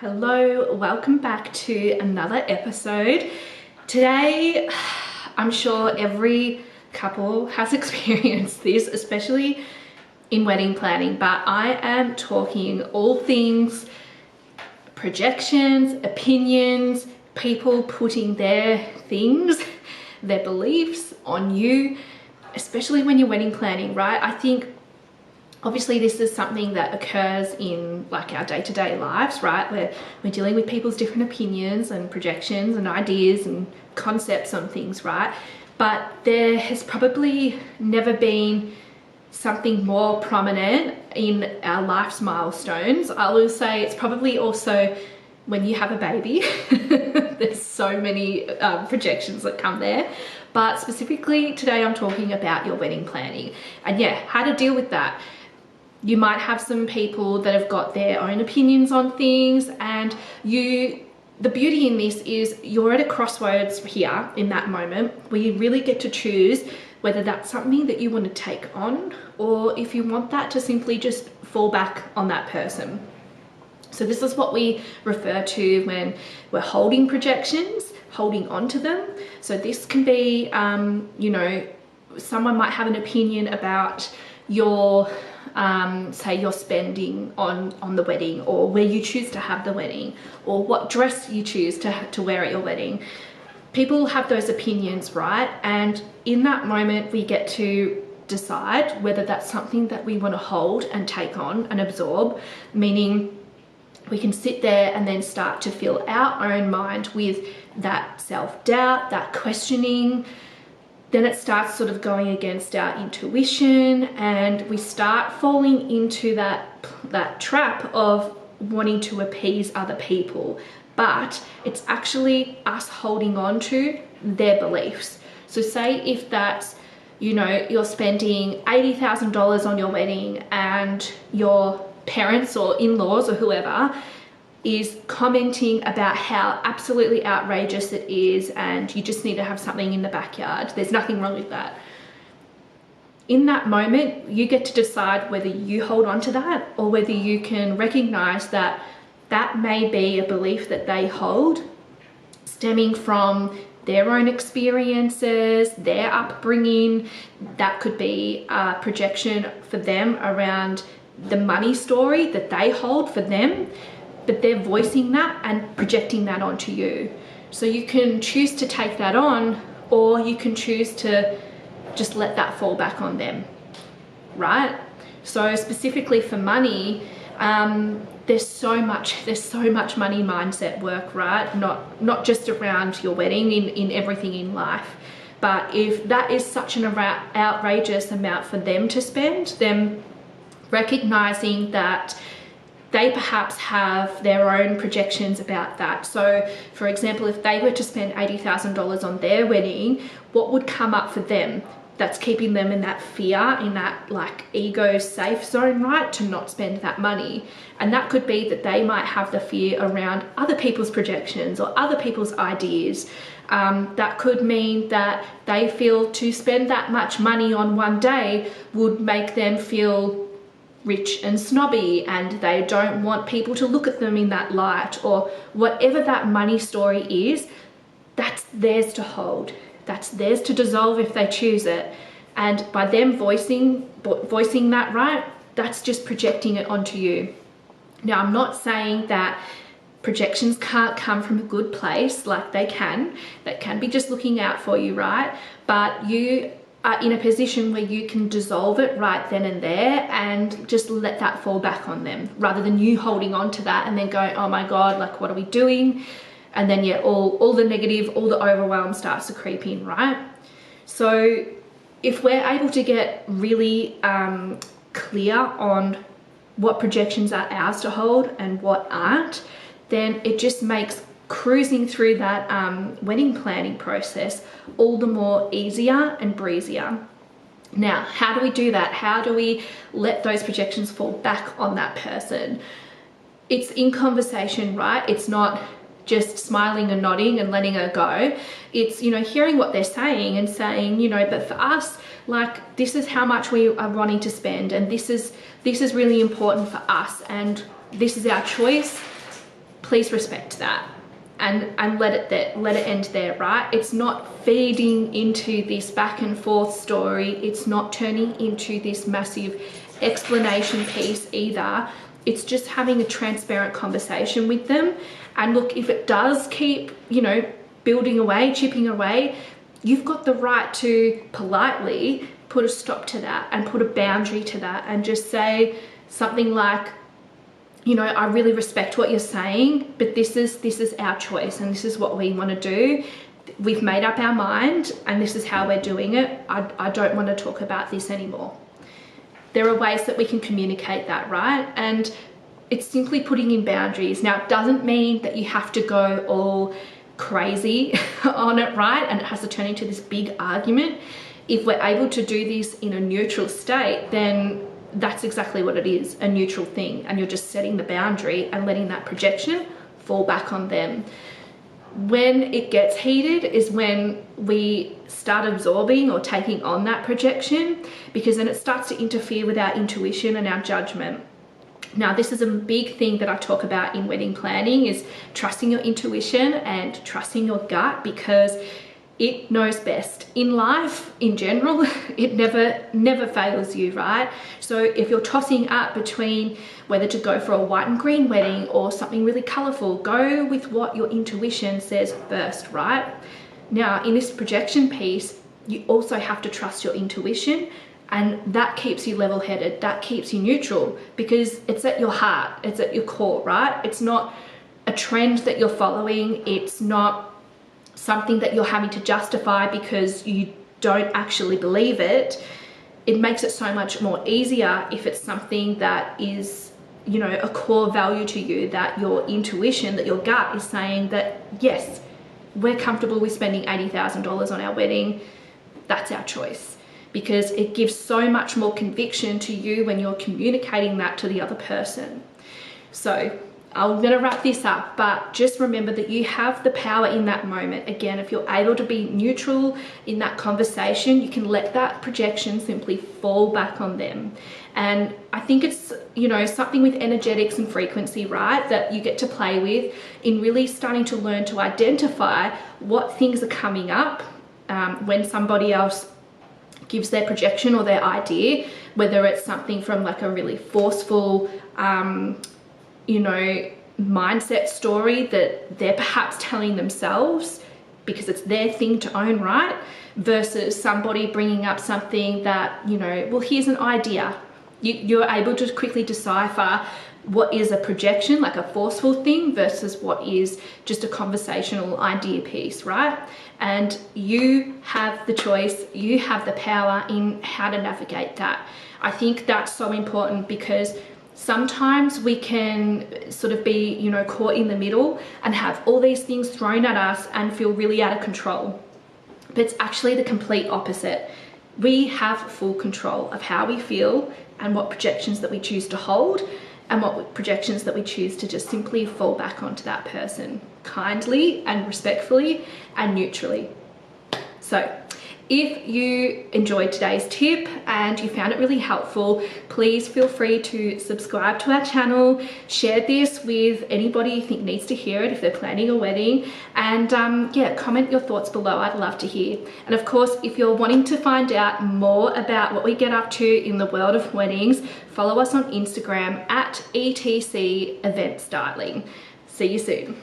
Hello, welcome back to another episode. Today, I'm sure every couple has experienced this, especially in wedding planning, but I am talking all things projections, opinions, people putting their things, their beliefs on you, especially when you're wedding planning, right? I think obviously this is something that occurs in like our day-to-day lives, right? Where we're dealing with people's different opinions and projections and ideas and concepts on things, right? But there has probably never been something more prominent in our life's milestones. I will say it's probably also when you have a baby. There's so many projections that come there. But specifically today I'm talking about your wedding planning and yeah, how to deal with that. You might have some people that have got their own opinions on things, and the beauty in this is you're at a crossroads here in that moment where you really get to choose whether that's something that you want to take on or if you want that to simply just fall back on that person. So this is what we refer to when we're holding projections, holding on to them. So this can be, you know, someone might have an opinion about your say your spending on the wedding, or where you choose to have the wedding, or what dress you choose to wear at your wedding. People have those opinions, right? And in that moment we get to decide whether that's something that we want to hold and take on and absorb, meaning we can sit there and then start to fill our own mind with that self-doubt, that questioning. Then it starts sort of going against our intuition, and we start falling into that trap of wanting to appease other people. But it's actually us holding on to their beliefs. So say if that's, you know, you're spending $80,000 on your wedding and your parents or in-laws or whoever is commenting about how absolutely outrageous it is and you just need to have something in the backyard. There's nothing wrong with that. In that moment, you get to decide whether you hold on to that or whether you can recognize that that may be a belief that they hold stemming from their own experiences, their upbringing. That could be a projection for them around the money story that they hold for them, but they're voicing that and projecting that onto you. So you can choose to take that on, or you can choose to just let that fall back on them, right? So specifically for money, there's so much money mindset work, right? Not just around your wedding, in everything in life. But if that is such an outrageous amount for them to spend, then recognizing that they perhaps have their own projections about that. So for example, if they were to spend $80,000 on their wedding, what would come up for them that's keeping them in that fear, in that like ego safe zone, right, to not spend that money? And that could be that they might have the fear around other people's projections or other people's ideas. That could mean that they feel to spend that much money on one day would make them feel rich and snobby, and they don't want people to look at them in that light, or whatever that money story is. That's theirs to hold, that's theirs to dissolve if they choose it. And by them voicing that, right, that's just projecting it onto you. Now, I'm not saying that projections can't come from a good place, like they can be just looking out for you, right? But you are in a position where you can dissolve it right then and there and just let that fall back on them, rather than you holding on to that and then going, oh my God, like what are we doing? And then yeah, all the negative, all the overwhelm starts to creep in, right? So if we're able to get really clear on what projections are ours to hold and what aren't, then it just makes cruising through that wedding planning process all the more easier and breezier. Now, how do we do that? How do we let those projections fall back on that person? It's in conversation, right? It's not just smiling and nodding and letting her go. It's, you know, hearing what they're saying and saying, you know, but for us, like, this is how much we are wanting to spend, and this is really important for us, and this is our choice. please respect that and let it end there, right? It's not feeding into this back and forth story. It's not turning into this massive explanation piece either. It's just having a transparent conversation with them. And look, if it does keep, you know, building away, chipping away, you've got the right to politely put a stop to that and put a boundary to that and just say something like, you know, I really respect what you're saying, but this is our choice and this is what we want to do. We've made up our mind and this is how we're doing it. I don't want to talk about this anymore. There are ways that we can communicate that, right? And it's simply putting in boundaries. Now, it doesn't mean that you have to go all crazy on it, right? And it has to turn into this big argument. If we're able to do this in a neutral state, then that's exactly what it is, a neutral thing. And you're just setting the boundary and letting that projection fall back on them. When it gets heated is when we start absorbing or taking on that projection, because then it starts to interfere with our intuition and our judgment. Now, this is a big thing that I talk about in wedding planning, is trusting your intuition and trusting your gut, because it knows best. In life, in general, it never fails you, right? So if you're tossing up between whether to go for a white and green wedding or something really colorful, go with what your intuition says first, right? Now, in this projection piece, you also have to trust your intuition, and that keeps you level-headed, that keeps you neutral, because it's at your heart, it's at your core, right? It's not a trend that you're following, it's not something that you're having to justify because you don't actually believe it. It makes it so much more easier if it's something that is, you know, a core value to you, that your intuition, that your gut is saying that, yes, we're comfortable with spending $80,000 on our wedding. That's our choice, because it gives so much more conviction to you when you're communicating that to the other person. So I'm gonna wrap this up, but just remember that you have the power in that moment. Again, if you're able to be neutral in that conversation, you can let that projection simply fall back on them. And I think it's, you know, something with energetics and frequency, right, that you get to play with in really starting to learn to identify what things are coming up when somebody else gives their projection or their idea, whether it's something from like a really forceful, you know, mindset story that they're perhaps telling themselves because it's their thing to own, right? Versus somebody bringing up something that, you know, well, here's an idea. You're able to quickly decipher what is a projection, like a forceful thing, versus what is just a conversational idea piece, right? And you have the choice, you have the power in how to navigate that. I think that's so important, because sometimes we can sort of be, you know, caught in the middle and have all these things thrown at us and feel really out of control. But it's actually the complete opposite. We have full control of how we feel and what projections that we choose to hold, and what projections that we choose to just simply fall back onto that person kindly and respectfully and neutrally. So if you enjoyed today's tip and you found it really helpful, please feel free to subscribe to our channel, share this with anybody you think needs to hear it if they're planning a wedding, and yeah, comment your thoughts below. I'd love to hear. And of course, if you're wanting to find out more about what we get up to in the world of weddings, follow us on Instagram at @ETC Event Styling. See you soon.